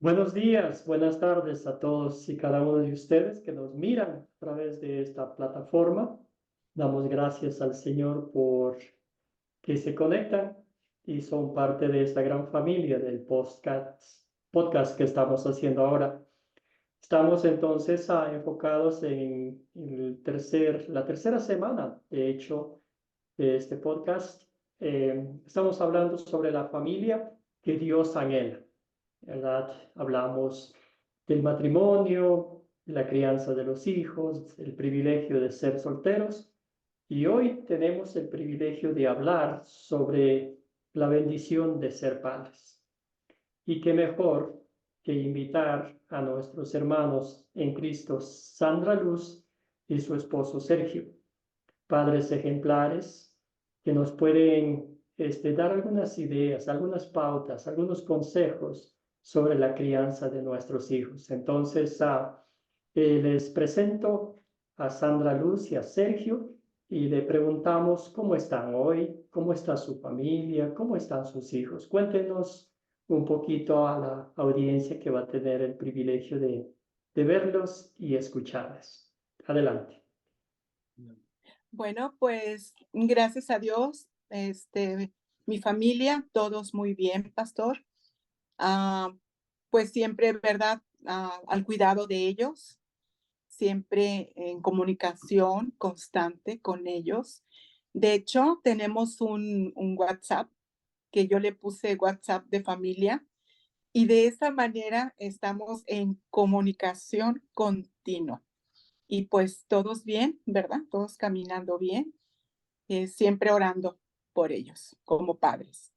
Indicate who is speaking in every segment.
Speaker 1: Buenos días, buenas tardes a todos y cada uno de ustedes que nos miran a través de esta plataforma. Damos gracias al Señor por que se conectan y son parte de esta gran familia del podcast que estamos haciendo ahora. Estamos entonces enfocados en la tercera semana, de hecho, de este podcast. Estamos hablando sobre la familia que Dios anhela. ¿Verdad? Hablamos del matrimonio, de la crianza de los hijos, el privilegio de ser solteros. Y hoy tenemos el privilegio de hablar sobre la bendición de ser padres. Y qué mejor que invitar a nuestros hermanos en Cristo, Sandra Luz y su esposo Sergio, padres ejemplares que nos pueden dar algunas ideas, algunas pautas, algunos consejos sobre la crianza de nuestros hijos. Entonces, les presento a Sandra Luz y a Sergio y le preguntamos cómo están hoy, cómo está su familia, cómo están sus hijos. Cuéntenos un poquito a la audiencia que va a tener el privilegio de verlos y escucharles. Adelante.
Speaker 2: Bueno, pues gracias a Dios, mi familia, todos muy bien, pastor. Ah, pues siempre, ¿verdad? Al cuidado de ellos, siempre en comunicación constante con ellos. De hecho, tenemos un WhatsApp que yo le puse WhatsApp de familia y de esa manera estamos en comunicación continua. Y pues todos bien, ¿verdad? Todos caminando bien. Siempre orando por ellos como padres.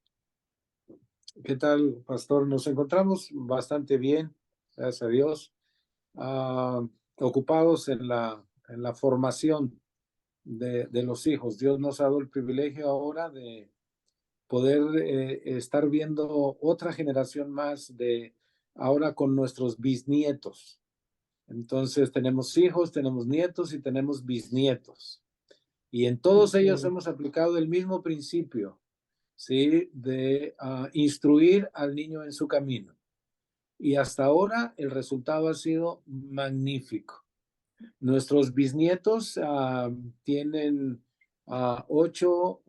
Speaker 3: ¿Qué tal, pastor? Nos encontramos bastante bien, gracias a Dios, ocupados en la formación de los hijos. Dios nos ha dado el privilegio ahora de poder estar viendo otra generación más ahora con nuestros bisnietos. Entonces tenemos hijos, tenemos nietos y tenemos bisnietos. Y en todos ellos hemos aplicado el mismo principio, ¿sí? De instruir al niño en su camino. Y hasta ahora el resultado ha sido magnífico. Nuestros bisnietos tienen 8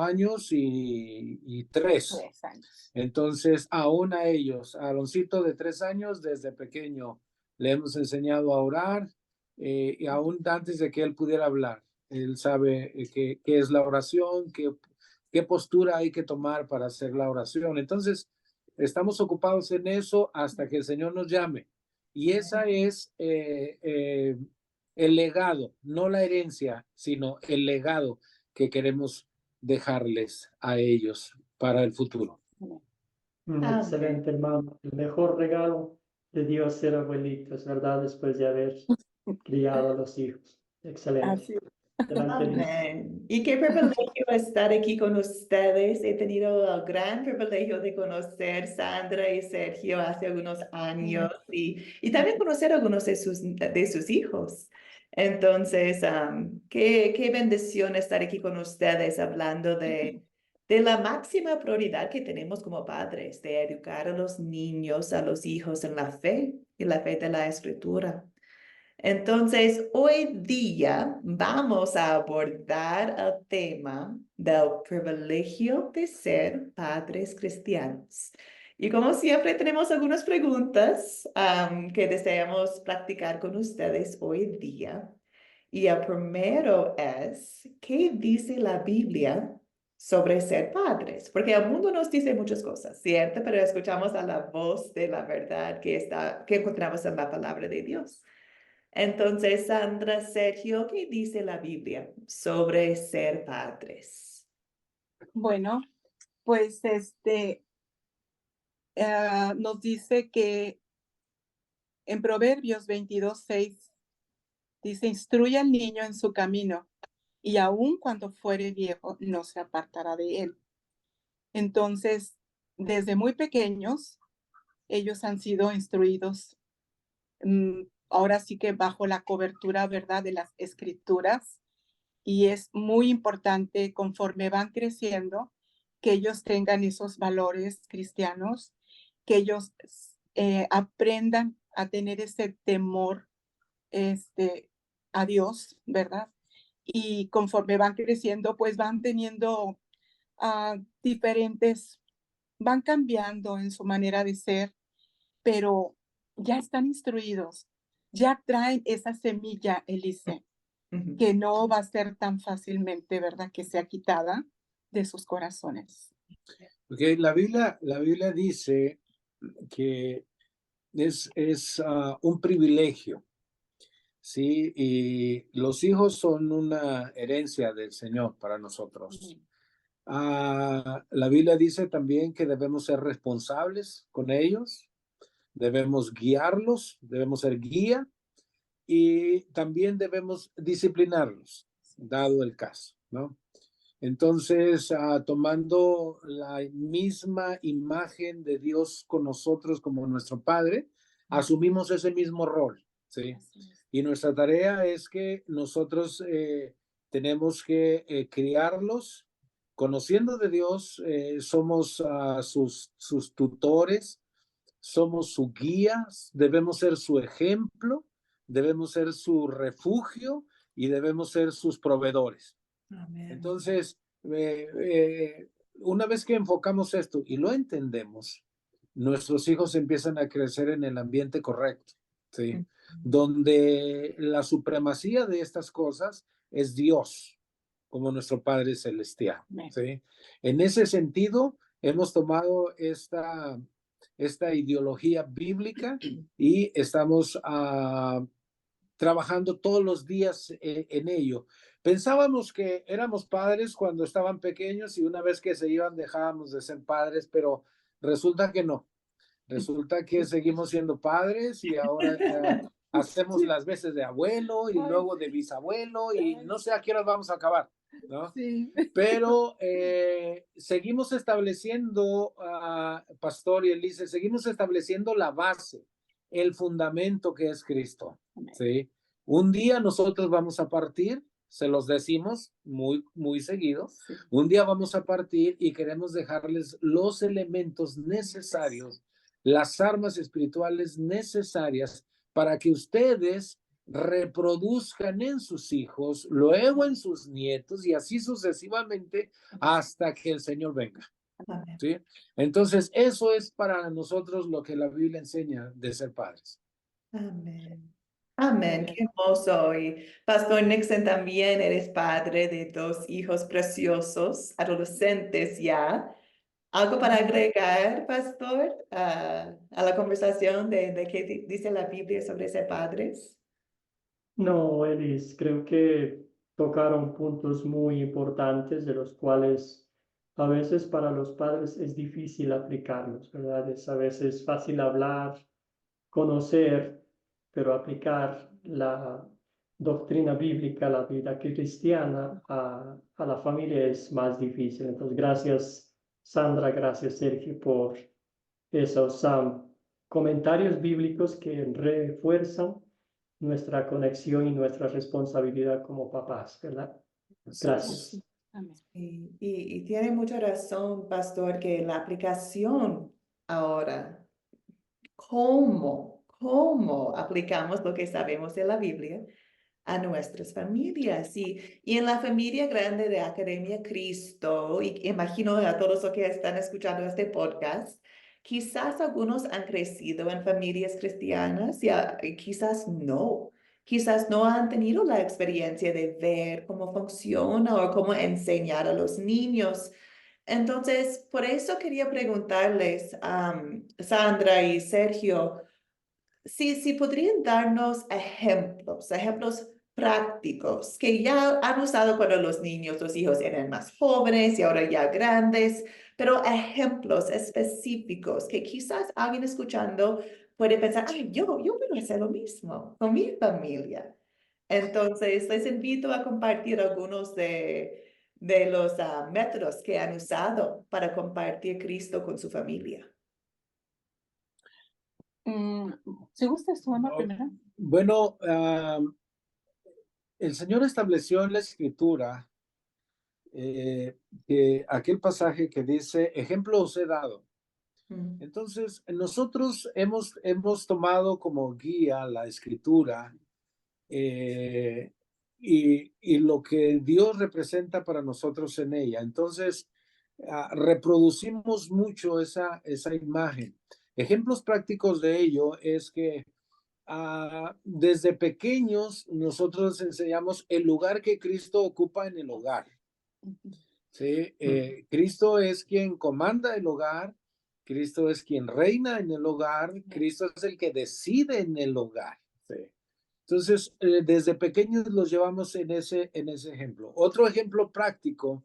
Speaker 3: años y 3.
Speaker 2: 3 años.
Speaker 3: Entonces, aún a ellos, a Aloncito de 3 años, desde pequeño, le hemos enseñado a orar, y aún antes de que él pudiera hablar. Él sabe qué es la oración, qué postura hay que tomar para hacer la oración. Entonces, estamos ocupados en eso hasta que el Señor nos llame. Y esa es el legado, no la herencia, sino el legado que queremos dejarles a ellos para el futuro.
Speaker 1: Excelente, hermano. El mejor regalo de Dios ser abuelito, es verdad, después de haber criado a los hijos. Excelente.
Speaker 2: Así.
Speaker 1: Adelante, Liz.
Speaker 4: Amén. Y qué privilegio estar aquí con ustedes. He tenido el gran privilegio de conocer Sandra y Sergio hace algunos años y también conocer a algunos de sus hijos. Entonces, qué bendición estar aquí con ustedes hablando de la máxima prioridad que tenemos como padres, de educar a los niños, a los hijos en la fe y la fe de la Escritura. Entonces, hoy día vamos a abordar el tema del privilegio de ser padres cristianos. Y como siempre, tenemos algunas preguntas que deseamos practicar con ustedes hoy día. Y el primero es, ¿qué dice la Biblia sobre ser padres? Porque el mundo nos dice muchas cosas, ¿cierto? Pero escuchamos a la voz de la verdad que encontramos en la palabra de Dios. Entonces, Sandra, Sergio, ¿qué dice la Biblia sobre ser padres?
Speaker 2: Bueno, pues nos dice que en Proverbios 22:6 dice, instruye al niño en su camino y aun cuando fuere viejo no se apartará de él. Entonces, desde muy pequeños, ellos han sido instruidos, ahora sí que bajo la cobertura, ¿verdad?, de las escrituras. Y es muy importante conforme van creciendo que ellos tengan esos valores cristianos, que ellos aprendan a tener ese temor a Dios, ¿verdad? Y conforme van creciendo, pues van teniendo van cambiando en su manera de ser, pero ya están instruidos, ya traen esa semilla, Elise,
Speaker 4: Ujú.
Speaker 2: que no va a ser tan fácilmente, ¿verdad?, que sea quitada de sus corazones.
Speaker 3: Okay, la Biblia dice que es un privilegio, ¿sí? Y los hijos son una herencia del Señor para nosotros. La Biblia dice también que debemos ser responsables con ellos, debemos guiarlos, debemos ser guía y también debemos disciplinarlos, dado el caso, ¿no? Entonces, tomando la misma imagen de Dios con nosotros como nuestro Padre, asumimos ese mismo rol, ¿sí? Y nuestra tarea es que nosotros tenemos que criarlos, conociendo de Dios, somos sus tutores, somos su guía, debemos ser su ejemplo, debemos ser su refugio y debemos ser sus proveedores.
Speaker 4: Amén.
Speaker 3: Entonces, una vez que enfocamos esto y lo entendemos, nuestros hijos empiezan a crecer en el ambiente correcto, ¿sí? Donde la supremacía de estas cosas es Dios, como nuestro Padre Celestial, ¿sí? En ese sentido, hemos tomado esta ideología bíblica y estamos trabajando todos los días en ello. Pensábamos que éramos padres cuando estaban pequeños y una vez que se iban dejábamos de ser padres, pero resulta que no. Resulta que seguimos siendo padres y ahora hacemos las veces de abuelo y luego de bisabuelo y no sé a qué horas vamos a acabar, ¿no?
Speaker 2: Sí.
Speaker 3: Pero seguimos estableciendo, Pastor y Elise, seguimos estableciendo la base, el fundamento que es Cristo, ¿sí? Un día nosotros vamos a partir, se los decimos muy, muy seguido, un día vamos a partir y queremos dejarles los elementos necesarios, las armas espirituales necesarias para que ustedes reproduzcan en sus hijos, luego en sus nietos y así sucesivamente hasta que el Señor venga.
Speaker 4: Amén.
Speaker 3: ¿Sí? Entonces, eso es para nosotros lo que la Biblia enseña de ser padres.
Speaker 4: Amén. Amén, qué hermoso. Y Pastor Nixon, también eres padre de 2 hijos preciosos, adolescentes ya. ¿Algo para agregar, Pastor, a la conversación de qué dice la Biblia sobre ser padres?
Speaker 1: No, Elis, creo que tocaron puntos muy importantes de los cuales a veces para los padres es difícil aplicarlos, ¿verdad? Es a veces fácil hablar, conocer, pero aplicar la doctrina bíblica, la vida cristiana a la familia es más difícil. Entonces, gracias Sandra, gracias Sergio por esos comentarios bíblicos que refuerzan nuestra conexión y nuestra responsabilidad como papás, ¿verdad? Gracias.
Speaker 2: Amén.
Speaker 4: Y tiene mucha razón, Pastor, que la aplicación ahora, ¿cómo aplicamos lo que sabemos de la Biblia a nuestras familias? Y en la familia grande de Academia Cristo, y imagino a todos los que están escuchando este podcast, quizás algunos han crecido en familias cristianas y quizás no. Quizás no han tenido la experiencia de ver cómo funciona o cómo enseñar a los niños. Entonces, por eso quería preguntarles, Sandra y Sergio, si podrían darnos ejemplos prácticos que ya han usado cuando los hijos eran más jóvenes y ahora ya grandes, pero ejemplos específicos que quizás alguien escuchando puede pensar, ay, yo puedo hacer lo mismo con mi familia. Entonces, les invito a compartir algunos de los métodos que han usado para compartir Cristo con su familia.
Speaker 2: ¿Se gusta su mamá primero?
Speaker 3: Bueno, el Señor estableció en la Escritura que aquel pasaje que dice, ejemplo os he dado, Entonces, nosotros hemos tomado como guía la Escritura y lo que Dios representa para nosotros en ella. Entonces, reproducimos mucho esa imagen. Ejemplos prácticos de ello es que desde pequeños nosotros enseñamos el lugar que Cristo ocupa en el hogar. ¿Sí? Cristo es quien comanda el hogar, Cristo es quien reina en el hogar, Cristo es el que decide en el hogar. ¿Sí? Entonces, desde pequeños los llevamos en ese ejemplo. Otro ejemplo práctico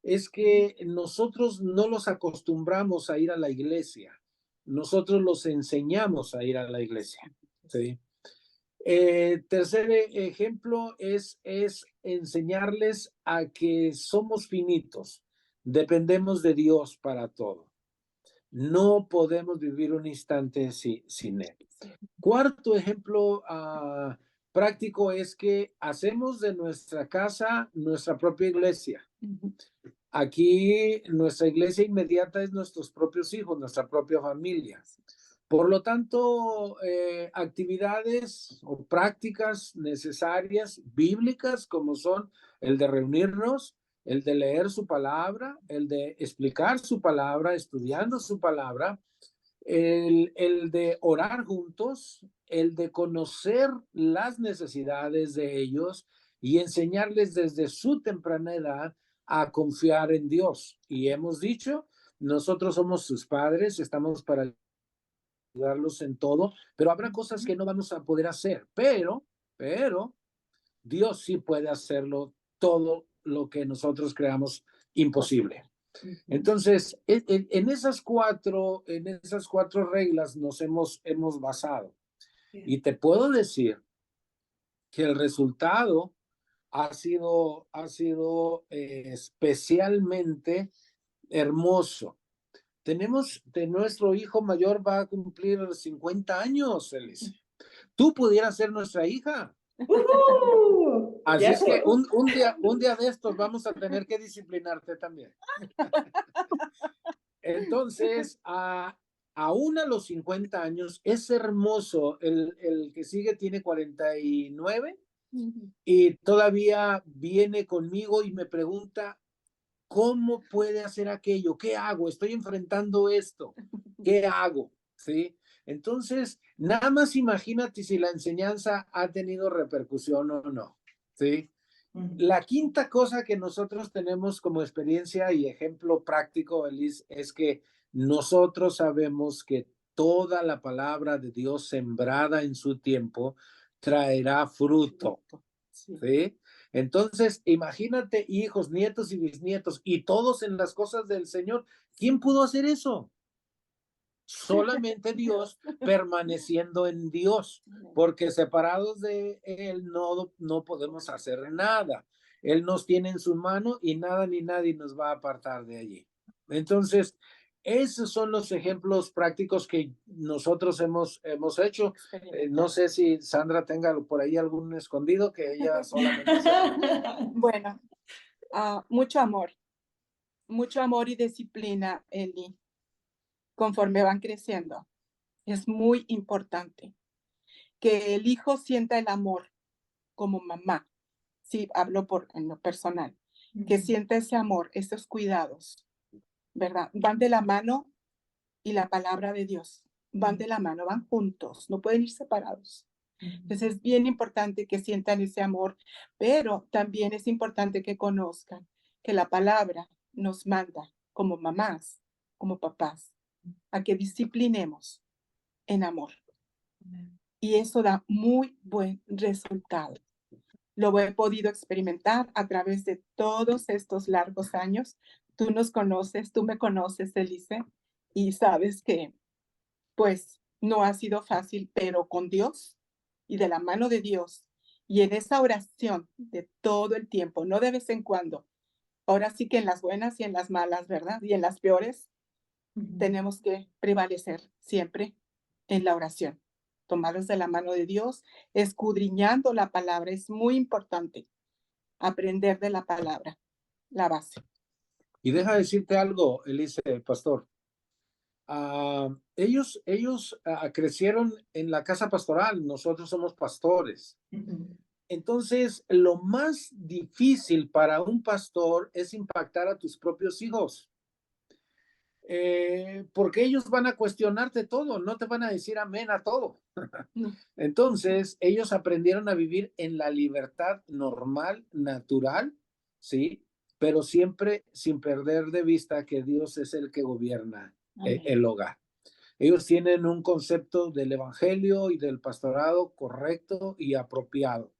Speaker 3: es que nosotros no los acostumbramos a ir a la iglesia, nosotros los enseñamos a ir a la iglesia. ¿Sí? Tercer ejemplo es enseñarles a que somos finitos, dependemos de Dios para todo. No podemos vivir un instante sin Él. Cuarto ejemplo práctico es que hacemos de nuestra casa nuestra propia iglesia. Aquí nuestra iglesia inmediata es nuestros propios hijos, nuestra propia familia. Por lo tanto, actividades o prácticas necesarias bíblicas como son el de reunirnos, el de leer su palabra, el de explicar su palabra, estudiando su palabra, el de orar juntos, el de conocer las necesidades de ellos y enseñarles desde su temprana edad a confiar en Dios. Y hemos dicho, nosotros somos sus padres, estamos para ayudarlos en todo, pero habrá cosas que no vamos a poder hacer, pero Dios sí puede hacerlo todo lo que nosotros creamos imposible. Entonces, en esas cuatro reglas nos hemos basado. Y te puedo decir que el resultado ha sido especialmente hermoso. Tenemos de nuestro hijo mayor va a cumplir 50 años, Elise. Tú pudieras ser nuestra hija. Así es que un día de estos vamos a tener que disciplinarte también. Entonces, aún a los 50 años, es hermoso. El que sigue tiene 49 y todavía viene conmigo y me pregunta, ¿cómo puede hacer aquello? ¿Qué hago? Estoy enfrentando esto. ¿Qué hago? ¿Sí? Entonces, nada más imagínate si la enseñanza ha tenido repercusión o no. ¿Sí? La quinta cosa que nosotros tenemos como experiencia y ejemplo práctico, Elise, es que nosotros sabemos que toda la palabra de Dios sembrada en su tiempo traerá fruto. ¿Sí? Entonces, imagínate hijos, nietos y bisnietos y todos en las cosas del Señor. ¿Quién pudo hacer eso? Solamente Dios, permaneciendo en Dios, porque separados de Él no podemos hacer nada. Él nos tiene en su mano y nada ni nadie nos va a apartar de allí. Entonces, esos son los ejemplos prácticos que nosotros hemos hecho. No sé si Sandra tenga por ahí algún escondido que ella solamente sepa.
Speaker 2: Bueno, mucho amor y disciplina, Eli, conforme van creciendo. Es muy importante que el hijo sienta el amor como mamá. Sí, hablo en lo personal. Que sienta ese amor, esos cuidados, ¿verdad? Van de la mano y la palabra de Dios. Van de la mano, van juntos, no pueden ir separados. Entonces es bien importante que sientan ese amor, pero también es importante que conozcan que la palabra nos manda como mamás, como papás, a que disciplinemos en amor. Y eso da muy buen resultado. Lo he podido experimentar a través de todos estos largos años. Tú nos conoces, tú me conoces, Elise, y sabes que pues no ha sido fácil, pero con Dios y de la mano de Dios y en esa oración de todo el tiempo, no de vez en cuando. Ahora sí que en las buenas y en las malas, ¿verdad? Y en las peores, tenemos que prevalecer siempre en la oración. Tomarlos de la mano de Dios, escudriñando la palabra. Es muy importante aprender de la palabra, la base.
Speaker 3: Y deja decirte algo, Elise, pastor. ellos crecieron en la casa pastoral, nosotros somos pastores.
Speaker 4: Ujú.
Speaker 3: Entonces, lo más difícil para un pastor es impactar a tus propios hijos. Porque ellos van a cuestionarte todo, no te van a decir amén a todo.
Speaker 2: No.
Speaker 3: Entonces, ellos aprendieron a vivir en la libertad normal, natural, ¿sí? Pero siempre sin perder de vista que Dios es el que gobierna
Speaker 2: Amén.
Speaker 3: el hogar. Ellos tienen un concepto del evangelio y del pastorado correcto y apropiado.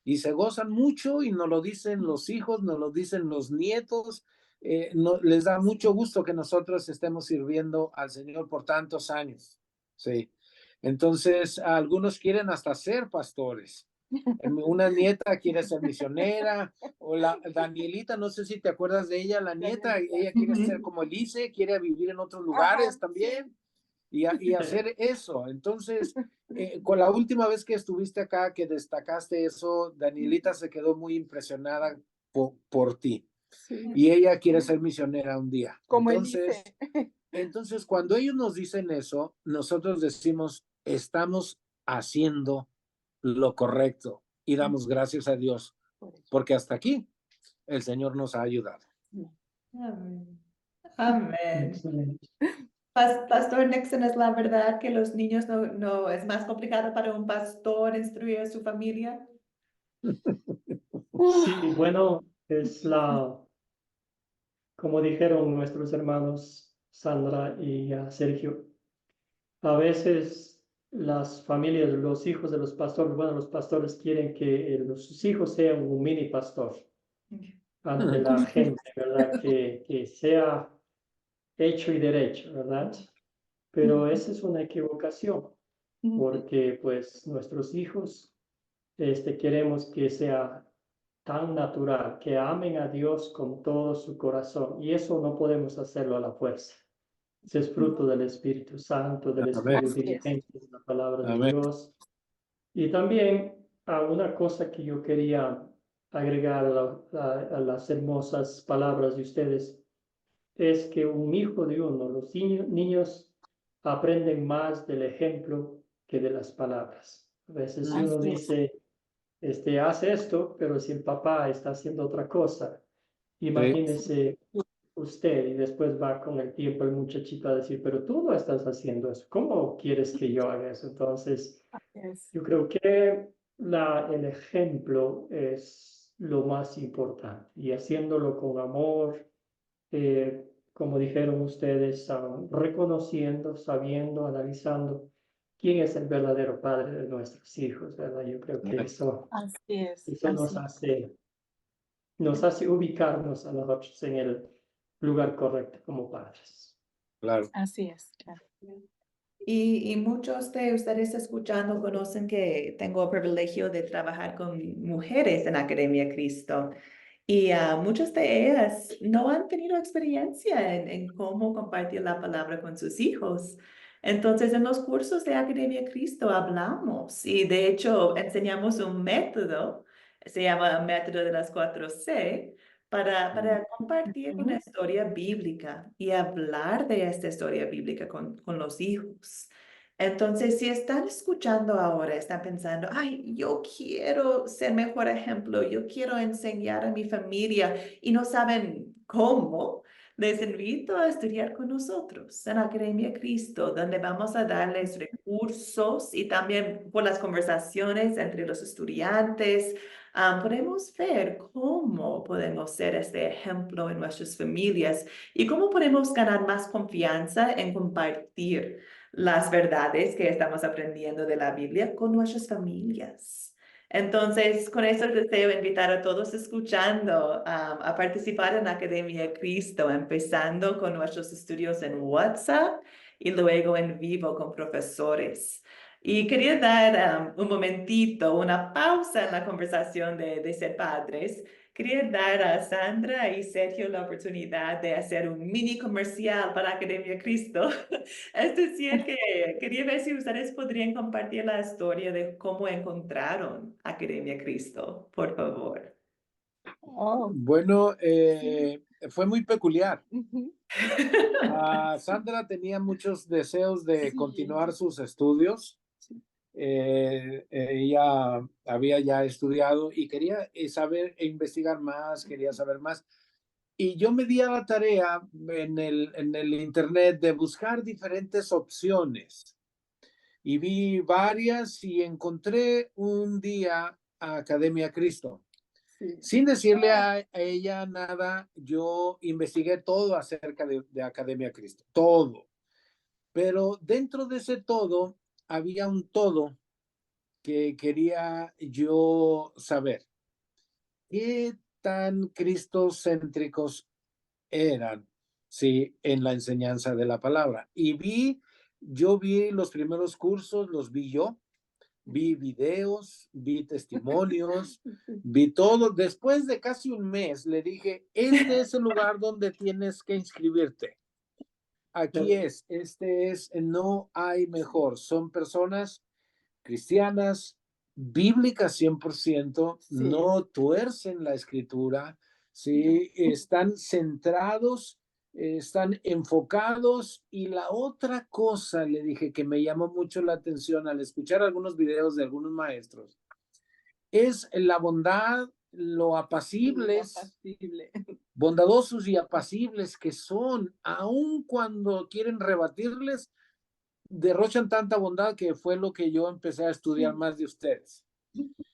Speaker 3: Y se gozan mucho y nos lo dicen los hijos, nos lo dicen los nietos. Les da mucho gusto que nosotros estemos sirviendo al Señor por tantos años. Sí. Entonces, algunos quieren hasta ser pastores. Una nieta quiere ser misionera, o la Danielita, no sé si te acuerdas de ella, la nieta, ella quiere ser como Elise, quiere vivir en otros lugares
Speaker 2: Ajá,
Speaker 3: también y hacer eso. Entonces, con la última vez que estuviste acá, que destacaste eso, Danielita se quedó muy impresionada por ti
Speaker 2: sí.
Speaker 3: y ella quiere ser misionera un día.
Speaker 2: Como él dice.
Speaker 3: Entonces, cuando ellos nos dicen eso, nosotros decimos, estamos haciendo lo correcto y damos gracias a Dios, porque hasta aquí el Señor nos ha ayudado.
Speaker 4: Amén. Amén.
Speaker 1: Excelente.
Speaker 4: Pastor Nixon, ¿es la verdad que los niños no es más complicado para un pastor instruir a su familia?
Speaker 1: Sí, bueno, como dijeron nuestros hermanos Sandra y Sergio, a veces las familias, los hijos de los pastores, bueno, los pastores quieren que sus hijos sean un mini pastor ante la gente, ¿verdad? Que sea hecho y derecho, ¿verdad? Pero esa es una equivocación, porque pues nuestros hijos queremos que sea tan natural, que amen a Dios con todo su corazón, y eso no podemos hacerlo a la fuerza. Ese es fruto del Espíritu Santo, del
Speaker 3: Amén.
Speaker 1: Espíritu
Speaker 2: Así es.
Speaker 1: diligente, de la palabra de
Speaker 3: Amén.
Speaker 1: Dios. Y también una cosa que yo quería agregar a las hermosas palabras de ustedes es que un hijo de uno, los niños aprenden más del ejemplo que de las palabras. A veces si uno
Speaker 2: Así es.
Speaker 1: dice, hace esto, pero si el papá está haciendo otra cosa,
Speaker 3: Sí,
Speaker 1: imagínese usted y después va con el tiempo el muchachito a decir, pero tú no estás haciendo eso, ¿cómo quieres que yo haga eso? Entonces,
Speaker 2: Así es.
Speaker 1: yo creo que el ejemplo es lo más importante y haciéndolo con amor, como dijeron ustedes, reconociendo, sabiendo, analizando quién es el verdadero padre de nuestros hijos, ¿verdad? Yo creo que eso
Speaker 2: Así es.
Speaker 1: nos hace ubicarnos a nosotros en el lugar correcto como padres.
Speaker 3: claro.
Speaker 2: Así es. Claro.
Speaker 4: Y muchos de ustedes escuchando conocen que tengo el privilegio de trabajar con mujeres en Academia Cristo. Y muchas de ellas no han tenido experiencia en cómo compartir la palabra con sus hijos. Entonces, en los cursos de Academia Cristo hablamos y de hecho enseñamos un método, se llama método de las 4C, para compartir una historia bíblica y hablar de esta historia bíblica con los hijos. Entonces, si están escuchando ahora, están pensando, ay, yo quiero ser mejor ejemplo, yo quiero enseñar a mi familia y no saben cómo, les invito a estudiar con nosotros en Academia Cristo, donde vamos a darles recursos y también por las conversaciones entre los estudiantes, podemos ver cómo podemos ser este ejemplo en nuestras familias y cómo podemos ganar más confianza en compartir las verdades que estamos aprendiendo de la Biblia con nuestras familias. Entonces, con eso deseo invitar a todos escuchando a participar en Academia Cristo, empezando con nuestros estudios en WhatsApp y luego en vivo con profesores. Y quería dar un momentito, una pausa en la conversación de ser padres. Quería dar a Sandra y Sergio la oportunidad de hacer un mini comercial para Academia Cristo. Es decir, que quería ver si ustedes podrían compartir la historia de cómo encontraron Academia Cristo, por favor.
Speaker 2: Oh,
Speaker 3: Bueno, fue muy peculiar.
Speaker 2: Ujú.
Speaker 3: Sandra tenía muchos deseos de
Speaker 2: Sí.
Speaker 3: continuar sus estudios.
Speaker 2: Sí.
Speaker 3: Ella había ya estudiado y quería saber e investigar más, quería saber más. Y yo me di a la tarea en el internet de buscar diferentes opciones y vi varias y encontré un día a Academia Cristo.
Speaker 2: Sí.
Speaker 3: Sin decirle a ella nada, yo investigué todo acerca de Academia Cristo, todo. Pero dentro de ese todo había un todo que quería yo saber. ¿Qué tan cristocéntricos eran, sí, en la enseñanza de la palabra? Y yo vi los primeros cursos, los vi yo, vi videos, vi testimonios, vi todo. Después de casi un mes, le dije, este es el lugar donde tienes que inscribirte. Aquí no hay mejor. Son personas cristianas, bíblicas 100%,
Speaker 2: Sí.
Speaker 3: no tuercen la escritura, ¿sí? Están centrados, están enfocados. Y la otra cosa, le dije, que me llamó mucho la atención al escuchar algunos videos de algunos maestros, es la bondad, lo apacibles,
Speaker 2: Apacible.
Speaker 3: bondadosos y apacibles que son, aun cuando quieren rebatirles, derrochan tanta bondad, que fue lo que yo empecé a estudiar más de ustedes.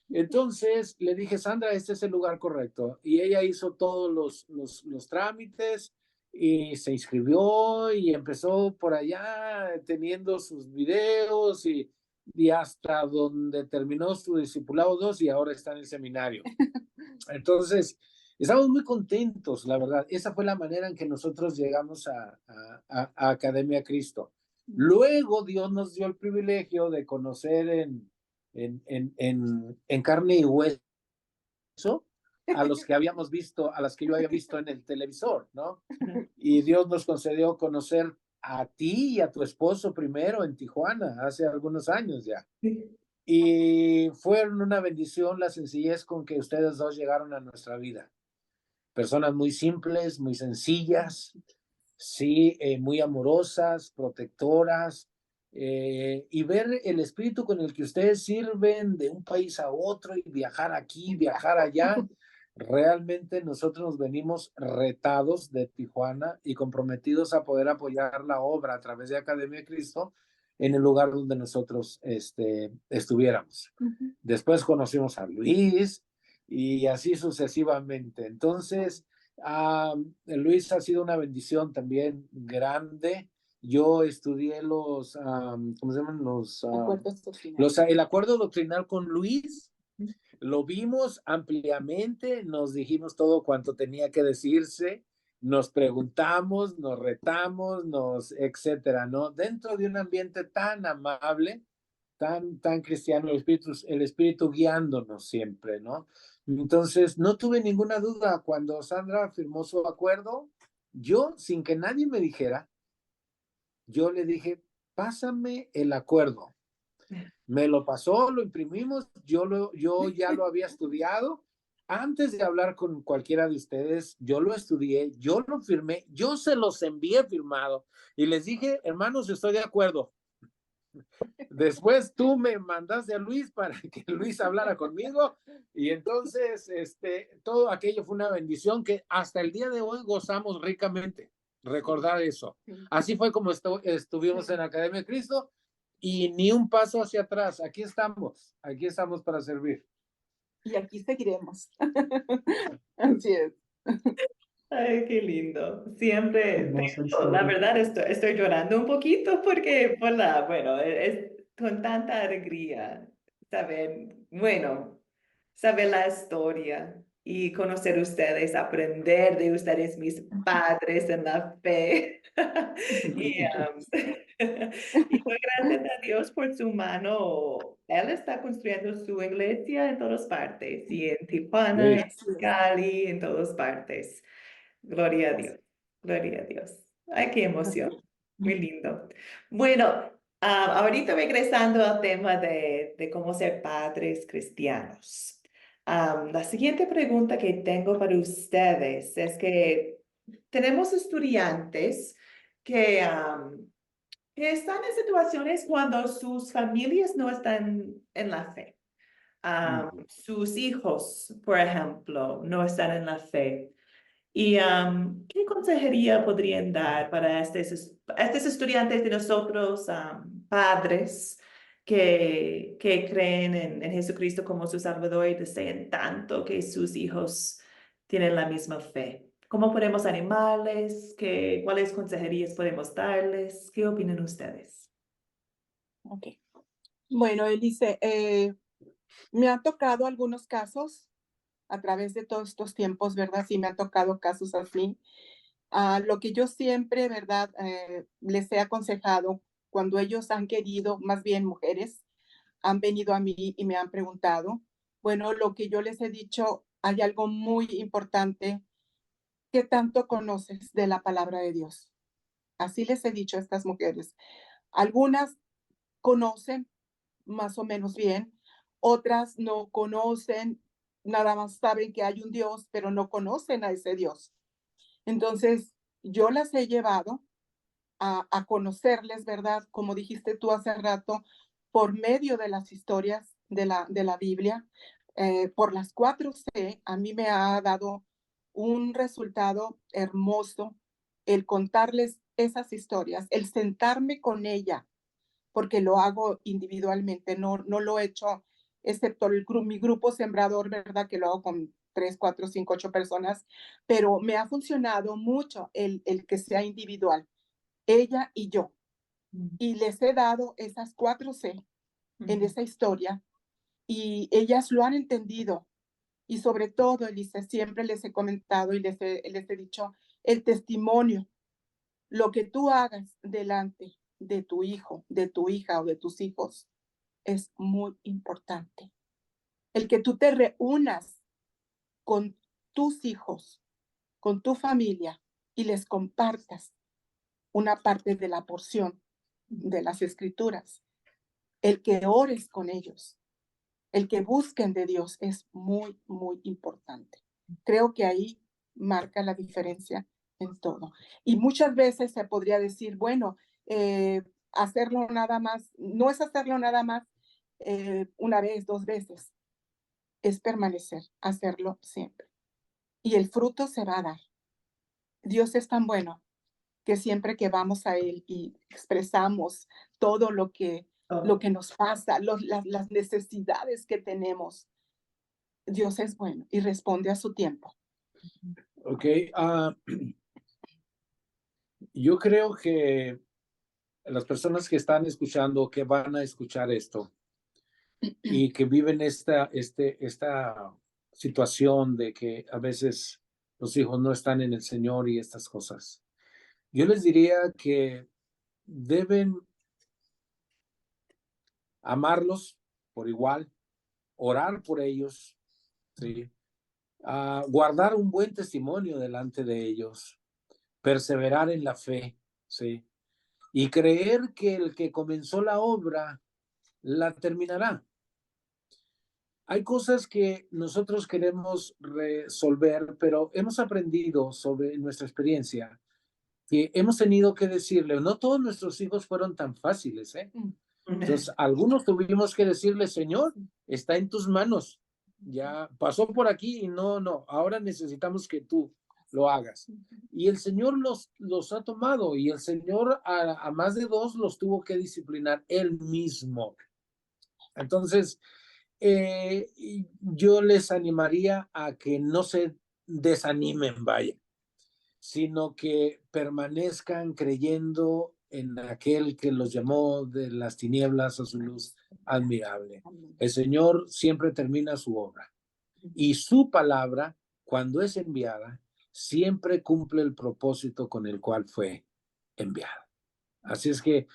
Speaker 3: Entonces le dije, Sandra, este es el lugar correcto. Y ella hizo todos los trámites y se inscribió y empezó por allá teniendo sus videos y hasta donde terminó su discipulado 2 y ahora está en el seminario. Entonces, estamos muy contentos, la verdad. Esa fue la manera en que nosotros llegamos a Academia Cristo. Luego Dios nos dio el privilegio de conocer en carne y hueso a los que habíamos visto, a las que yo había visto en el televisor, ¿no? Y Dios nos concedió conocer a ti y a tu esposo primero en Tijuana, hace algunos años ya. Y fueron una bendición la sencillez con que ustedes dos llegaron a nuestra vida. Personas muy simples, muy sencillas, sí, muy amorosas, protectoras, y ver el espíritu con el que ustedes sirven de un país a otro y viajar aquí, viajar allá. Realmente nosotros nos venimos retados de Tijuana y comprometidos a poder apoyar la obra a través de Academia de Cristo en el lugar donde nosotros estuviéramos. Después conocimos a Luis y así sucesivamente. Entonces, Luis ha sido una bendición también grande. Yo estudié ¿cómo se llaman? El acuerdo doctrinal con Luis. Lo vimos ampliamente, nos dijimos todo cuanto tenía que decirse, nos preguntamos, nos retamos, etcétera, ¿no? Dentro de un ambiente tan amable, tan cristiano, el espíritu guiándonos siempre, ¿no? Entonces, no tuve ninguna duda cuando Sandra firmó su acuerdo. Yo, sin que nadie me dijera, yo le dije, pásame el acuerdo. Me lo pasó, lo imprimimos, yo ya lo había estudiado. Antes de hablar con cualquiera de ustedes, yo lo estudié, yo lo firmé, yo se los envié firmado y les dije, hermanos, estoy de acuerdo. Después tú me mandaste a Luis para que Luis hablara conmigo y entonces todo aquello fue una bendición que hasta el día de hoy gozamos ricamente. Recordar eso. Así fue como estuvimos en Academia de Cristo y ni un paso hacia atrás. Aquí estamos para servir.
Speaker 2: Y aquí seguiremos. Así es.
Speaker 4: Ay, qué lindo. Siempre,
Speaker 1: Hermosa
Speaker 4: la
Speaker 1: historia.
Speaker 4: verdad, estoy llorando un poquito porque, bueno, es con tanta alegría saber la historia y conocer ustedes, aprender de ustedes, mis padres en la fe. Y doy gracias a Dios por su mano. Él está construyendo su iglesia en todas partes, y en Tijuana, en Cali, en todas partes. Gloria a Dios, gloria a Dios. Ay, qué emoción, muy lindo. Bueno, ahorita regresando al tema de cómo ser padres cristianos. La siguiente pregunta que tengo para ustedes es que tenemos estudiantes que, que están en situaciones cuando sus familias no están en la fe. Sus hijos, por ejemplo, no están en la fe. ¿Y qué consejería podrían dar para estos estudiantes de nosotros, padres, que creen en Jesucristo como su Salvador y desean tanto que sus hijos tienen la misma fe? ¿Cómo podemos animarles? ¿Cuáles consejerías podemos darles? ¿Qué opinan ustedes?
Speaker 2: Ok. Bueno, Elise, me han tocado algunos casos a través de todos estos tiempos, ¿verdad? Sí, me han tocado casos así. Lo que yo siempre, ¿verdad? Les he aconsejado cuando ellos han querido, más bien mujeres, han venido a mí y me han preguntado, bueno, lo que yo les he dicho, hay algo muy importante. ¿Qué tanto conoces de la palabra de Dios? Así les he dicho a estas mujeres. Algunas conocen más o menos bien, otras no conocen, nada más saben que hay un Dios, pero no conocen a ese Dios. Entonces, yo las he llevado a conocerles, ¿verdad? Como dijiste tú hace rato, por medio de las historias de la Biblia, por las 4C, a mí me ha dado un resultado hermoso el contarles esas historias, el sentarme con ella, porque lo hago individualmente, no lo he hecho, excepto mi grupo sembrador, ¿verdad? Que lo hago con 3, 4, 5, 8 personas, pero me ha funcionado mucho el que sea individual, ella y yo. Y les he dado esas 4C en esa historia y ellas lo han entendido. Y sobre todo, Elisa, siempre les he comentado y les he dicho el testimonio, lo que tú hagas delante de tu hijo, de tu hija o de tus hijos es muy importante. El que tú te reúnas con tus hijos, con tu familia y les compartas una parte de la porción de las escrituras, el que ores con ellos, el que busquen de Dios es muy, muy importante. Creo que ahí marca la diferencia en todo. Y muchas veces se podría decir, bueno, hacerlo nada más, no es hacerlo nada más una vez, 2 veces, es permanecer, hacerlo siempre. Y el fruto se va a dar. Dios es tan bueno que siempre que vamos a Él y expresamos todo lo que nos pasa, las necesidades que tenemos, Dios es bueno y responde a su tiempo.
Speaker 3: Ok, yo creo que las personas que están escuchando, que van a escuchar esto y que viven esta situación de que a veces los hijos no están en el Señor y estas cosas, yo les diría que deben amarlos por igual, orar por ellos, ¿sí? Guardar un buen testimonio delante de ellos, perseverar en la fe, ¿sí? Y creer que el que comenzó la obra la terminará. Hay cosas que nosotros queremos resolver, pero hemos aprendido sobre nuestra experiencia que hemos tenido que decirle, no todos nuestros hijos fueron tan fáciles, ¿eh? Entonces, algunos tuvimos que decirle, Señor, está en tus manos, ya pasó por aquí y no, ahora necesitamos que tú lo hagas. Y el Señor los ha tomado y el Señor a más de 2 los tuvo que disciplinar él mismo. Entonces, yo les animaría a que no se desanimen, vaya, sino que permanezcan creyendo en aquel que los llamó de las tinieblas a su luz admirable. El Señor siempre termina su obra y su palabra, cuando es enviada, siempre cumple el propósito con el cual fue enviada. Así es que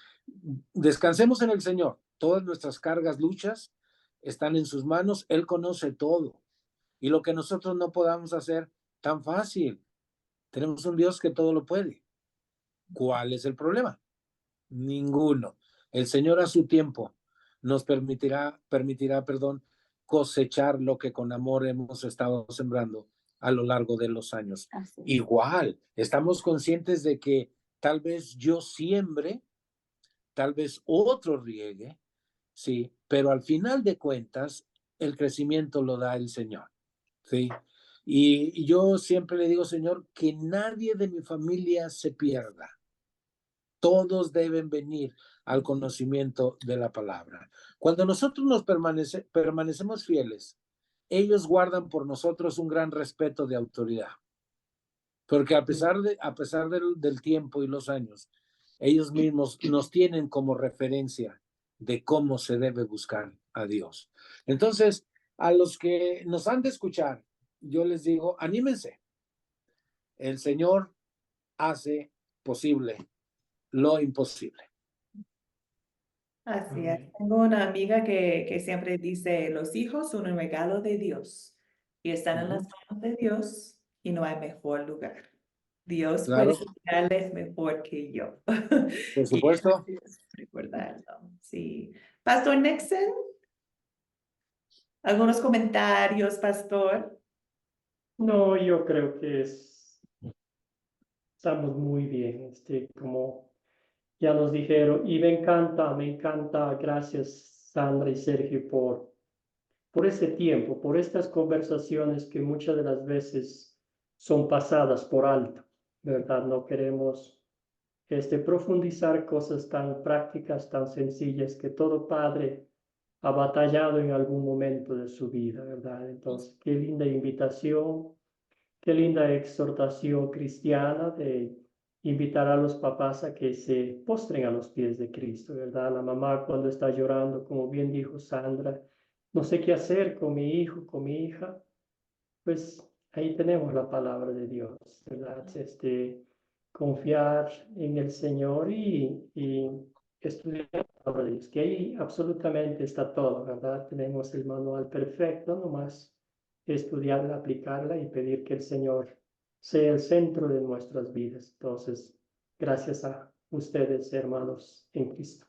Speaker 3: descansemos en el Señor. Todas nuestras cargas, luchas, están en sus manos. Él conoce todo. Y lo que nosotros no podamos hacer tan fácil. Tenemos un Dios que todo lo puede. ¿Cuál es el problema? Ninguno. El Señor a su tiempo nos permitirá, cosechar lo que con amor hemos estado sembrando a lo largo de los años.
Speaker 2: Así es.
Speaker 3: Igual, estamos conscientes de que tal vez yo siembre, tal vez otro riegue, sí, pero al final de cuentas, el crecimiento lo da el Señor, sí. Y yo siempre le digo, Señor, que nadie de mi familia se pierda. Todos deben venir al conocimiento de la palabra. Cuando nosotros nos permanecemos fieles, ellos guardan por nosotros un gran respeto de autoridad. Porque a pesar del tiempo y los años, ellos mismos nos tienen como referencia de cómo se debe buscar a Dios. Entonces, a los que nos han de escuchar, yo les digo, anímense. El Señor hace posible lo imposible.
Speaker 4: Así es. Tengo una amiga que siempre dice, los hijos son un regalo de Dios y están en las manos de Dios y no hay mejor lugar. Dios
Speaker 3: Claro,
Speaker 4: puede guiarles mejor que yo.
Speaker 3: por
Speaker 4: Y
Speaker 3: supuesto.
Speaker 4: es recordarlo, sí. Pastor Nixon, ¿algunos comentarios, Pastor?
Speaker 1: No, yo creo que estamos muy bien, como ya nos dijeron, y me encanta, gracias Sandra y Sergio por ese tiempo, por estas conversaciones que muchas de las veces son pasadas por alto, ¿verdad? No queremos profundizar cosas tan prácticas, tan sencillas que todo padre ha batallado en algún momento de su vida, ¿verdad? Entonces, qué linda invitación, qué linda exhortación cristiana de invitar a los papás a que se postren a los pies de Cristo, ¿verdad? La mamá cuando está llorando, como bien dijo Sandra, no sé qué hacer con mi hijo, con mi hija, pues ahí tenemos la palabra de Dios, ¿verdad? Confiar en el Señor y estudiar la palabra de Dios, que ahí absolutamente está todo, ¿verdad? Tenemos el manual perfecto, nomás estudiarla, aplicarla y pedir que el Señor sea el centro de nuestras vidas. Entonces, gracias a ustedes, hermanos en Cristo.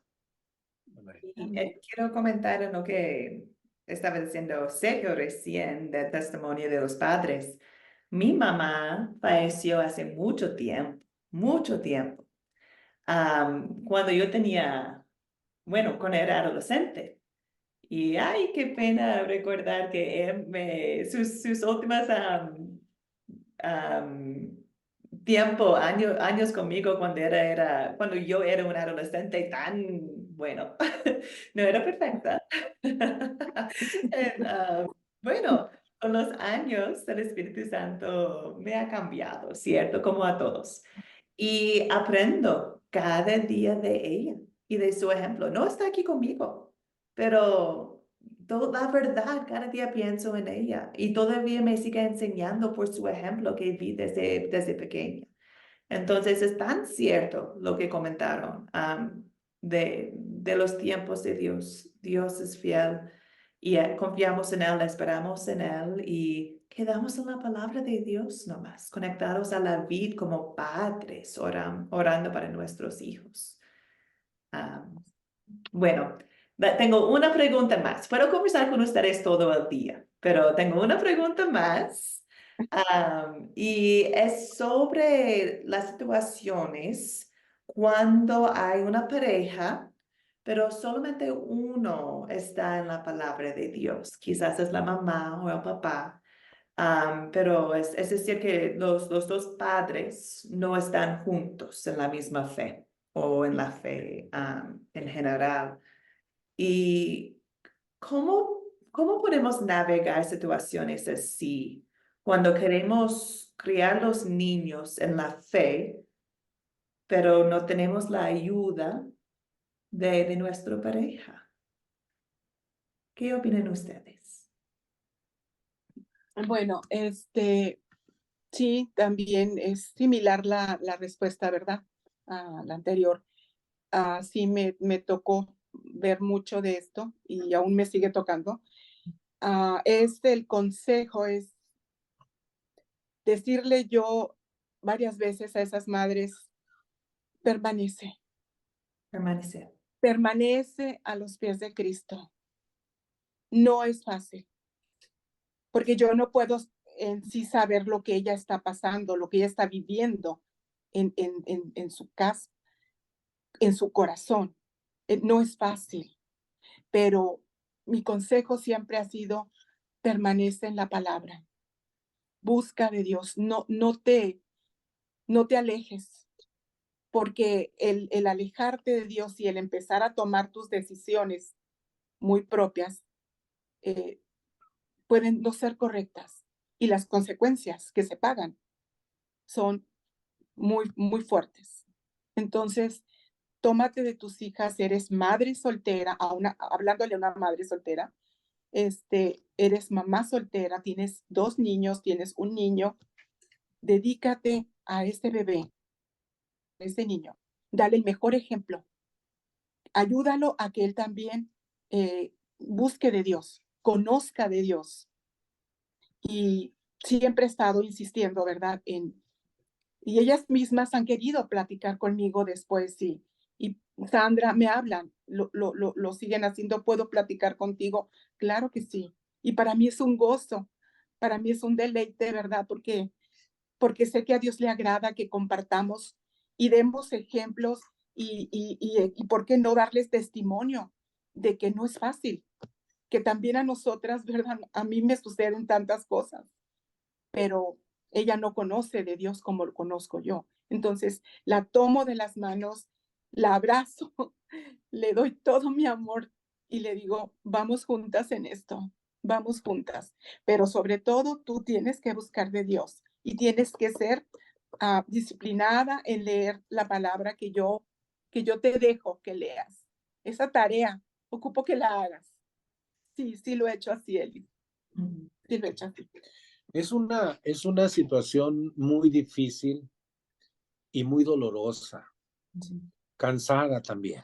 Speaker 4: Y quiero comentar en lo que estaba diciendo Sergio recién del testimonio de los padres. Mi mamá falleció hace mucho tiempo. Cuando yo tenía, bueno, cuando era adolescente. Y ay, qué pena recordar que sus últimas años conmigo cuando yo era una adolescente tan, bueno, no era perfecta. Bueno, con los años el Espíritu Santo me ha cambiado, ¿cierto? Como a todos. Y aprendo cada día de ella y de su ejemplo. No está aquí conmigo, pero toda la verdad, cada día pienso en ella y todavía me sigue enseñando por su ejemplo que vi desde pequeña. Entonces es tan cierto lo que comentaron de los tiempos de Dios. Dios es fiel y confiamos en Él, esperamos en Él y quedamos en la palabra de Dios nomás, conectados a la vid como padres, orando para nuestros hijos. Bueno, tengo una pregunta más. Puedo conversar con ustedes todo el día, pero tengo una pregunta más. Y es sobre las situaciones cuando hay una pareja, pero solamente uno está en la palabra de Dios. Quizás es la mamá o el papá. Pero es decir que los dos padres no están juntos en la misma fe o en la fe en general. ¿Y cómo podemos navegar situaciones así cuando queremos criar los niños en la fe, pero no tenemos la ayuda de nuestra pareja? ¿Qué opinan ustedes?
Speaker 2: Bueno, sí, también es similar la respuesta, ¿verdad? A la anterior. Sí, me tocó ver mucho de esto y aún me sigue tocando. El consejo es decirle yo varias veces a esas madres, permanece a los pies de Cristo. No es fácil, porque yo no puedo en sí saber lo que ella está pasando, lo que ella está viviendo en su casa, en su corazón. No es fácil, pero mi consejo siempre ha sido, permanece en la palabra, busca de Dios, no te alejes, porque el alejarte de Dios y el empezar a tomar tus decisiones muy propias pueden no ser correctas y las consecuencias que se pagan son muy, muy fuertes. Entonces, tómate de tus hijas, eres madre soltera, hablándole a una madre soltera, eres mamá soltera, tienes 2 niños, tienes un niño, dedícate a ese bebé, a ese niño, dale el mejor ejemplo, ayúdalo a que él también busque de Dios, conozca de Dios. Y siempre he estado insistiendo, ¿verdad? Y ellas mismas han querido platicar conmigo después y Sandra, me hablan, lo siguen haciendo, ¿puedo platicar contigo? Claro que sí. Y para mí es un gozo, para mí es un deleite, ¿verdad? Porque sé que a Dios le agrada que compartamos y demos ejemplos y ¿por qué no darles testimonio de que no es fácil? Que también a nosotras, ¿verdad? A mí me suceden tantas cosas, pero ella no conoce de Dios como lo conozco yo. Entonces, la tomo de las manos, la abrazo, le doy todo mi amor y le digo, vamos juntas en esto, vamos juntas. Pero sobre todo, tú tienes que buscar de Dios y tienes que ser disciplinada en leer la palabra que yo te dejo que leas. Esa tarea, ocupo que la hagas. Sí, lo he hecho así, Eli. Sí, lo he hecho así.
Speaker 3: Es una situación muy difícil y muy dolorosa, cansada también.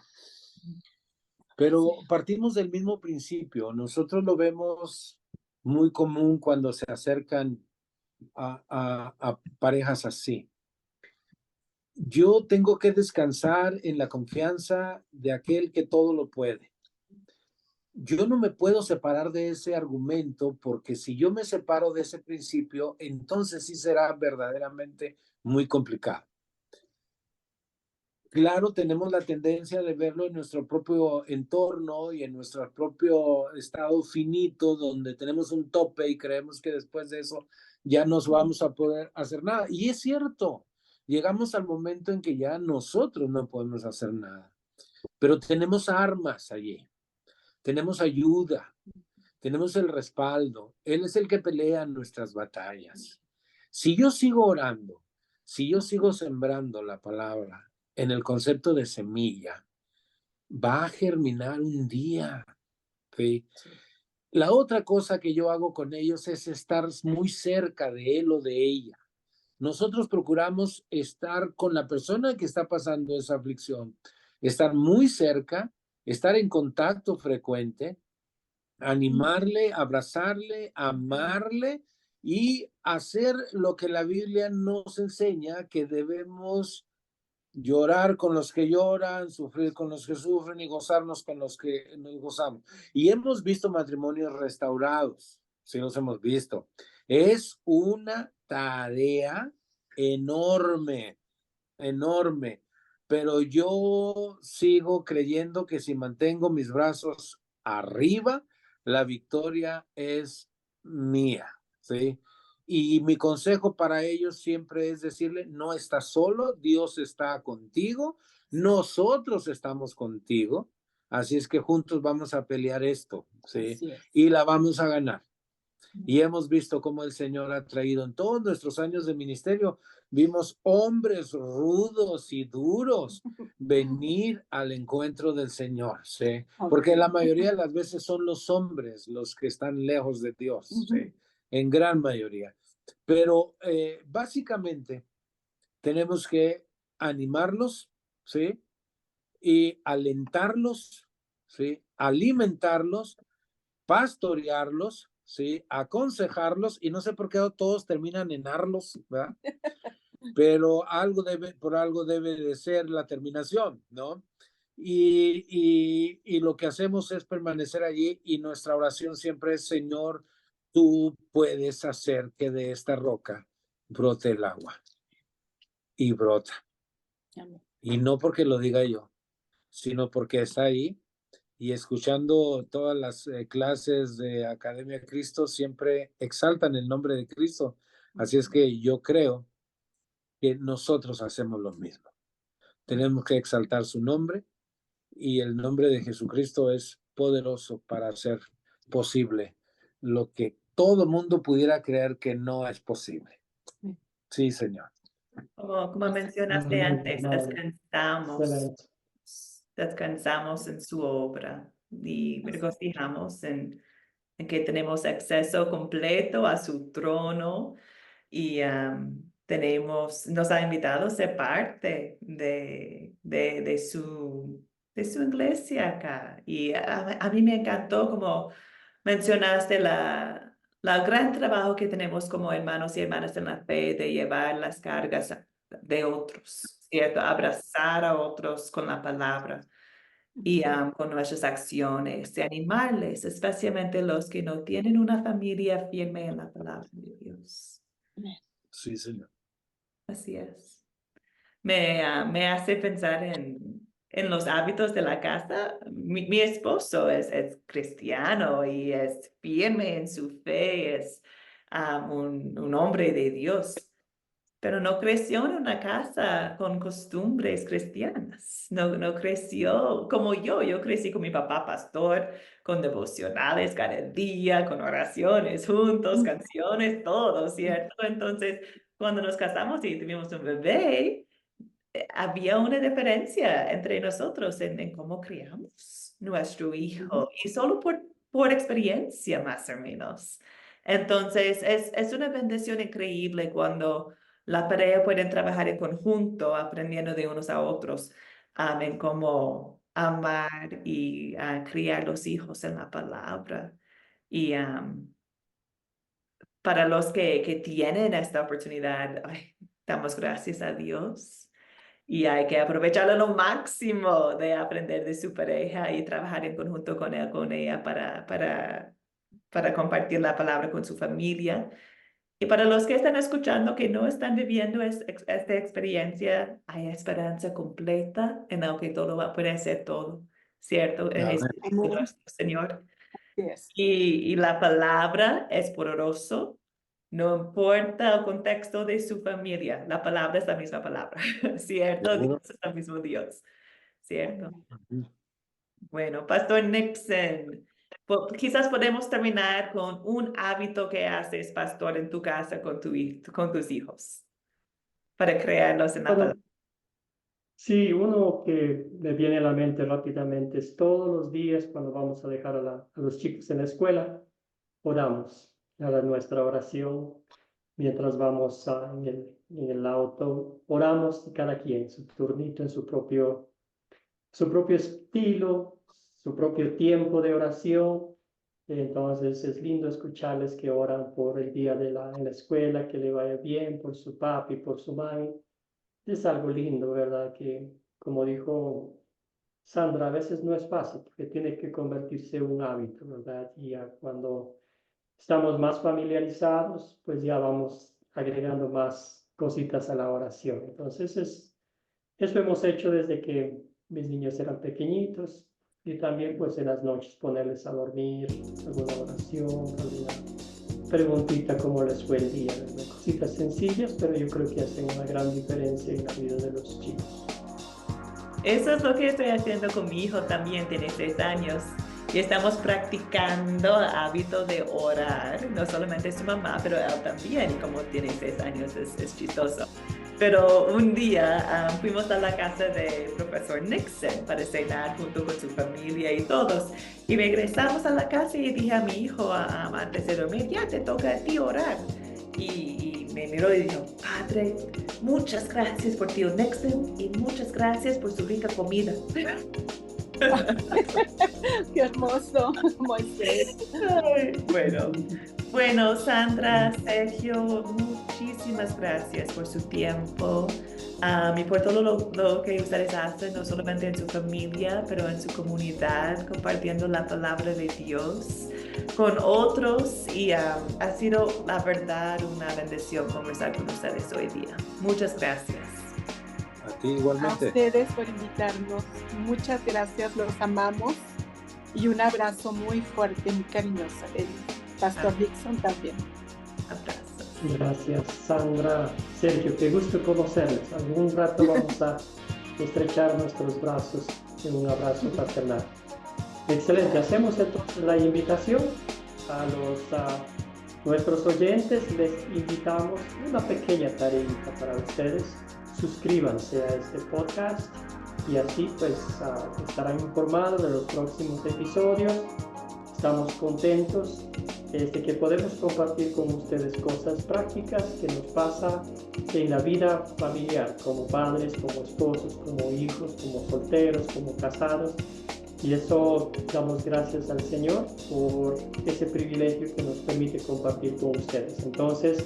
Speaker 3: Pero partimos del mismo principio. Nosotros lo vemos muy común cuando se acercan a parejas así. Yo tengo que descansar en la confianza de aquel que todo lo puede. Yo no me puedo separar de ese argumento porque si yo me separo de ese principio, entonces sí será verdaderamente muy complicado. Claro, tenemos la tendencia de verlo en nuestro propio entorno y en nuestro propio estado finito, donde tenemos un tope y creemos que después de eso ya nos vamos a poder hacer nada. Y es cierto, llegamos al momento en que ya nosotros no podemos hacer nada, pero tenemos armas allí, tenemos ayuda, tenemos el respaldo. Él es el que pelea nuestras batallas. Si yo sigo orando, si yo sigo sembrando la palabra en el concepto de semilla, va a germinar un día. ¿Sí? La otra cosa que yo hago con ellos es estar muy cerca de él o de ella. Nosotros procuramos estar con la persona que está pasando esa aflicción, estar muy cerca, estar en contacto frecuente, animarle, abrazarle, amarle y hacer lo que la Biblia nos enseña, que debemos llorar con los que lloran, sufrir con los que sufren y gozarnos con los que nos gozamos. Y hemos visto matrimonios restaurados, sí los hemos visto. Es una tarea enorme, enorme, pero yo sigo creyendo que si mantengo mis brazos arriba, la victoria es mía, ¿sí? Y mi consejo para ellos siempre es decirle, no estás solo, Dios está contigo, nosotros estamos contigo, así es que juntos vamos a pelear esto, ¿sí? Y la vamos a ganar. Y hemos visto cómo el Señor ha traído en todos nuestros años de ministerio, vimos hombres rudos y duros venir al encuentro del Señor, ¿sí? Porque la mayoría de las veces son los hombres los que están lejos de Dios, ¿sí? En gran mayoría. Pero básicamente tenemos que animarlos, ¿sí? Y alentarlos, ¿sí? Alimentarlos, pastorearlos, ¿sí? Aconsejarlos, y no sé por qué todos terminan en arlos, ¿verdad? Pero por algo debe de ser la terminación, ¿no? Y lo que hacemos es permanecer allí y nuestra oración siempre es, Señor, tú puedes hacer que de esta roca brote el agua. Y brota.
Speaker 2: Amén.
Speaker 3: Y no porque lo diga yo, sino porque está ahí. Y escuchando todas las clases de Academia Cristo, siempre exaltan el nombre de Cristo. Así es que yo creo que nosotros hacemos lo mismo. Tenemos que exaltar su nombre, y el nombre de Jesucristo es poderoso para hacer posible lo que todo mundo pudiera creer que no es posible. Sí, Señor.
Speaker 4: Como mencionaste antes,
Speaker 1: Excelente.
Speaker 4: descansamos en su obra y regocijamos en que tenemos acceso completo a su trono y nos ha invitado a ser parte de su iglesia acá. Y a mí me encantó como mencionaste la gran trabajo que tenemos como hermanos y hermanas en la fe de llevar las cargas de otros, ¿cierto? Abrazar a otros con la palabra y con nuestras acciones, de animarles, especialmente los que no tienen una familia firme en la palabra de Dios.
Speaker 3: Sí, Señor.
Speaker 4: Así es. Me hace pensar en los hábitos de la casa. Mi esposo es cristiano y es firme en su fe, es un hombre de Dios, pero no creció en una casa con costumbres cristianas. No creció como yo crecí con mi papá pastor, con devocionales cada día, con oraciones juntos, canciones, todo, ¿cierto? Entonces, cuando nos casamos y tuvimos un bebé, había una diferencia entre nosotros en cómo criamos nuestro hijo, y solo por experiencia más o menos. Entonces, es una bendición increíble cuando la pareja pueden trabajar en conjunto, aprendiendo de unos a otros en cómo amar y criar los hijos en la palabra. Y para los que tienen esta oportunidad, damos gracias a Dios. Y hay que aprovecharlo lo máximo de aprender de su pareja y trabajar en conjunto con él, con ella para compartir la palabra con su familia. Y para los que están escuchando que no están viviendo esta experiencia, hay esperanza completa en el que todo puede ser todo, ¿cierto? En
Speaker 3: Amén.
Speaker 4: Jesucristo nuestro Señor.
Speaker 2: Yes.
Speaker 4: Y la palabra es poderoso. No importa el contexto de su familia, la palabra es la misma palabra, ¿cierto?
Speaker 3: Seguro.
Speaker 4: Dios es el mismo Dios, ¿cierto?
Speaker 3: Ujú.
Speaker 4: Bueno, Pastor Nixon, quizás podemos terminar con un hábito que haces, Pastor, en tu casa con tus hijos, para crearlos en la palabra.
Speaker 1: Bueno, sí, uno que me viene a la mente rápidamente es todos los días cuando vamos a dejar a los chicos en la escuela, oramos. Nuestra oración mientras vamos en el auto, oramos cada quien, su turnito en su propio estilo, su propio tiempo de oración. Entonces es lindo escucharles que oran por el día en la escuela, que le vaya bien, por su papi, por su mami. Es algo lindo, ¿verdad? Que, como dijo Sandra, a veces no es fácil porque tiene que convertirse en un hábito, ¿verdad? Y ya cuando estamos más familiarizados, pues ya vamos agregando más cositas a la oración. Entonces, eso hemos hecho desde que mis niños eran pequeñitos, y también pues en las noches ponerles a dormir, alguna oración, alguna preguntita cómo les fue el día, ¿verdad? Cositas sencillas, pero yo creo que hacen una gran diferencia en la vida de los chicos.
Speaker 4: Eso es lo que estoy haciendo con mi hijo, también tiene 6 años. Y estamos practicando el hábito de orar, no solamente su mamá, pero él también, y como tiene 6 años, es chistoso. Pero un día fuimos a la casa del profesor Nixon para cenar junto con su familia y todos. Y regresamos a la casa y dije a mi hijo antes de dormir, ya te toca a ti orar. Y me miró y dijo, Padre, muchas gracias por tío Nixon y muchas gracias por su rica comida.
Speaker 2: Qué hermoso, Moisés.
Speaker 4: Ay, bueno, Sandra, Sergio, muchísimas gracias por su tiempo y por todo lo que ustedes hacen, no solamente en su familia, pero en su comunidad, compartiendo la palabra de Dios con otros. Y ha sido, la verdad, una bendición conversar con ustedes hoy día. Muchas gracias.
Speaker 3: A ti
Speaker 2: A
Speaker 3: igualmente.
Speaker 2: ustedes por invitarnos. Muchas gracias, los amamos. Y un abrazo muy fuerte, muy cariñoso. El Pastor Dixon también.
Speaker 4: Abrazos.
Speaker 1: Gracias, Sandra. Sergio, qué gusto conocerles. Algún rato vamos a estrechar nuestros brazos en un abrazo fraternal. Excelente. Hacemos entonces la invitación a nuestros oyentes. Les invitamos una pequeña tareita para ustedes. Suscríbanse a este podcast y así pues estarán informados de los próximos episodios. Estamos contentos que podemos compartir con ustedes cosas prácticas que nos pasa en la vida familiar, como padres, como esposos, como hijos, como solteros, como casados. Y eso damos gracias al Señor por ese privilegio que nos permite compartir con ustedes. Entonces,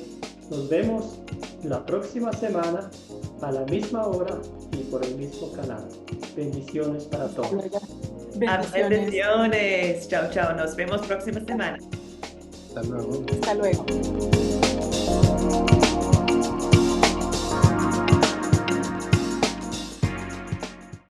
Speaker 1: nos vemos la próxima semana a la misma hora y por el mismo canal. Bendiciones para todos.
Speaker 2: Bendiciones.
Speaker 4: Bendiciones. Chao, chao. Nos vemos próxima semana.
Speaker 3: Hasta luego.
Speaker 2: Hasta luego.